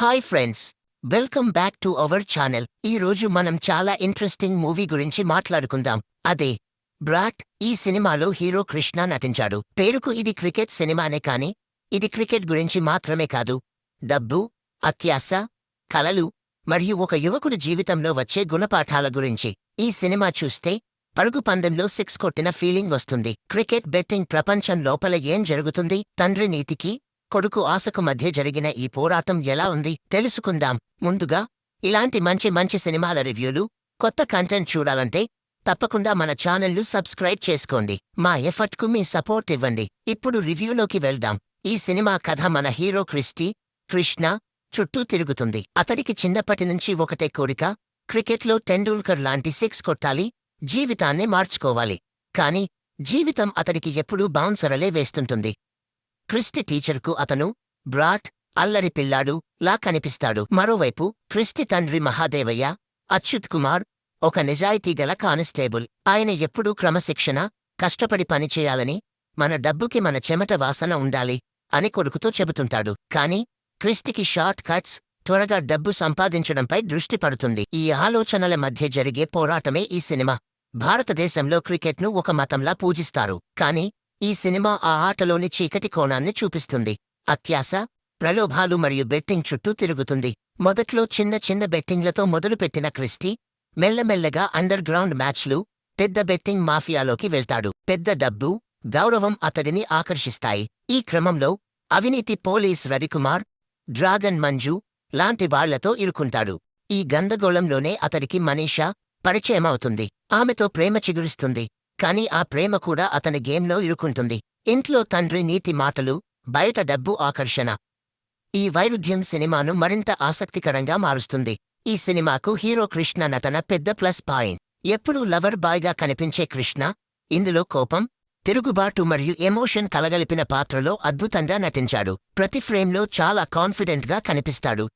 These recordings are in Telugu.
Hi friends, welcome back to our channel. ఈ రోజు మనం చాలా ఇంట్రెస్టింగ్ మూవీ గురించి మాట్లాడుకుందాం. అదే బ్రాట్. ఈ సినిమాలో హీరో కృష్ణ నటించాడు. పేరుకు ఇది క్రికెట్ సినిమానే కానీ ఇది క్రికెట్ గురించి మాత్రమే కాదు, డబ్బు, అత్యాశ, కలలు మరియు ఒక యువకుడి జీవితంలో వచ్చే గుణపాఠాల గురించి. ఈ సినిమా చూస్తే పరుగు పందెంలో 6 కొట్టిన ఫీలింగ్ వస్తుంది. క్రికెట్ బెట్టింగ్ ప్రపంచం లోపల ఏం జరుగుతుంది, తండ్రి నీతికి కొడుకు ఆశకు మధ్య జరిగిన ఈ పోరాటం ఎలా ఉంది తెలుసుకుందాం. ముందుగా ఇలాంటి మంచి సినిమాల రివ్యూలు, కొత్త కంటెంట్ చూడాలంటే తప్పకుండా మన ఛానల్ను సబ్స్క్రైబ్ చేసుకోండి. మా ఎఫర్ట్కు మీ సపోర్ట్ ఇవ్వండి. ఇప్పుడు రివ్యూలోకి వెళ్దాం. ఈ సినిమా కథ మన హీరో కృష్ణ చుట్టూ తిరుగుతుంది. అతడికి చిన్నప్పటి నుంచి ఒకటే కోరిక, క్రికెట్లో టెండూల్కర్ లాంటి 6 కొట్టాలి, జీవితాన్నే మార్చుకోవాలి. కాని జీవితం అతడికి ఎప్పుడూ బౌన్సరలే వేస్తుంటుంది. క్రిస్టి టీచర్కు అతను బ్రాట్, అల్లరి పిల్లాడు లా కనిపిస్తాడు. మరోవైపు క్రిస్టి తండ్రి మహాదేవయ్య, అచ్యుత్ కుమార్, ఒక నిజాయితీగల కానిస్టేబుల్. ఆయన ఎప్పుడూ క్రమశిక్షణ, కష్టపడి పనిచేయాలని, మన డబ్బుకి మన చెమట వాసన ఉండాలి అని కొడుకుతో చెబుతుంటాడు. కాని క్రిస్టికి షార్ట్ కట్స్, త్వరగా డబ్బు సంపాదించడంపై దృష్టి పడుతుంది. ఈ ఆలోచనల మధ్య జరిగే పోరాటమే ఈ సినిమా. భారతదేశంలో క్రికెట్ను ఒక మతంలా పూజిస్తారు. కాని ఈ సినిమా ఆ ఆటలోని చీకటి కోణాన్ని చూపిస్తుంది. అత్యాశ, ప్రలోభాలు మరియు బెట్టింగ్ చుట్టూ తిరుగుతుంది. మొదట్లో చిన్న బెట్టింగ్లతో మొదలుపెట్టిన క్రిస్టి మెల్లమెల్లగా అండర్ గ్రౌండ్ మ్యాచ్లు, పెద్ద బెట్టింగ్ మాఫియాలోకి వెళ్తాడు. పెద్ద డబ్బు, గౌరవం అతడిని ఆకర్షిస్తాయి. ఈ క్రమంలో అవినీతి పోలీస్ రవికుమార్, డ్రాగన్ మంజు లాంటి వాళ్లతో ఇరుకుంటాడు. ఈ గందగోళంలోనే అతడికి మనీషా పరిచయమవుతుంది. ఆమెతో ప్రేమ చిగురిస్తుంది. కాని ఆ ప్రేమ కూడా అతని గేమ్లో ఇరుకుంటుంది. ఇంట్లో తండ్రి నీతి మాటలు, బయట డబ్బు ఆకర్షణ. ఈ వైరుధ్యం సినిమాను మరింత ఆసక్తికరంగా మారుస్తుంది. ఈ సినిమాకు హీరో కృష్ణ నటన పెద్ద ప్లస్ పాయింట్. ఎప్పుడూ లవర్ బాయ్గా కనిపించే కృష్ణ ఇందులో కోపం, తిరుగుబాటు మరియు ఎమోషన్ కలగలిపిన పాత్రలో అద్భుతంగా నటించాడు. ప్రతి ఫ్రేమ్లో చాలా కాన్ఫిడెంట్గా కనిపిస్తాడు.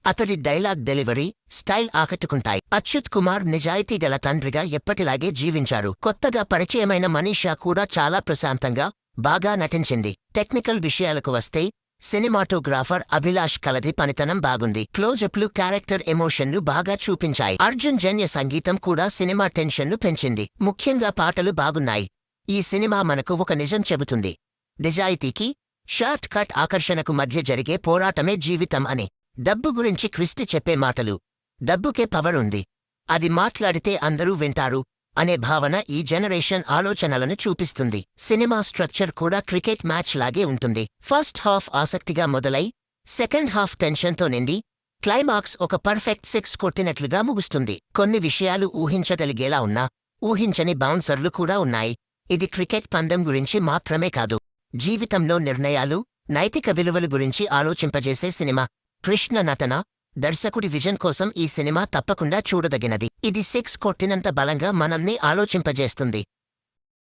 అతడి డైలాగ్ డెలివరీ, స్టైల్ ఆకట్టుకుంటాయి. అచ్యుత్ కుమార్ నిజాయితీగల తండ్రిగా ఎప్పటిలాగే జీవించారు. కొత్తగా పరిచయమైన మనీషా కూడా చాలా ప్రశాంతంగా, బాగా నటించింది. టెక్నికల్ విషయాలకు వస్తే సినిమాటోగ్రాఫర్ అభిలాష్ కలది పనితనం బాగుంది. క్లోజప్లు, క్యారెక్టర్ ఎమోషన్లు బాగా చూపించాయి. అర్జున్ జన్య సంగీతం కూడా సినిమా టెన్షన్ను పెంచింది. ముఖ్యంగా పాటలు బాగున్నాయి. ఈ సినిమా మనకు ఒక నిజం చెబుతుంది. నిజాయితీకి, షార్ట్ కట్ ఆకర్షణకు మధ్య జరిగే పోరాటమే జీవితం అని. డబ్బు గురించి క్రిస్టి చెప్పే మాటలు, డబ్బుకే పవర్ ఉంది, అది మాట్లాడితే అందరూ వింటారు అనే భావన ఈ జనరేషన్ ఆలోచనలను చూపిస్తుంది. సినిమా స్ట్రక్చర్ కూడా క్రికెట్ మ్యాచ్ లాగే ఉంటుంది. ఫస్ట్ హాఫ్ ఆసక్తిగా మొదలై సెకండ్ హాఫ్ టెన్షన్తో నిండి క్లైమాక్స్ ఒక పర్ఫెక్ట్ 6 కొట్టినట్లుగా ముగుస్తుంది. కొన్ని విషయాలు ఊహించగలిగేలా ఉన్నా ఊహించని బౌన్సర్లు కూడా ఉన్నాయి. ఇది క్రికెట్ పందెం గురించి మాత్రమే కాదు, జీవితంలో నిర్ణయాలు, నైతిక విలువల గురించి ఆలోచింపజేసే సినిమా. కృష్ణ నటన, దర్శకుడి విజన్ కోసం ఈ సినిమా తప్పకుండా చూడదగినది. ఇది 6 కొట్టినంత బలంగా మనల్ని ఆలోచింపజేస్తుంది.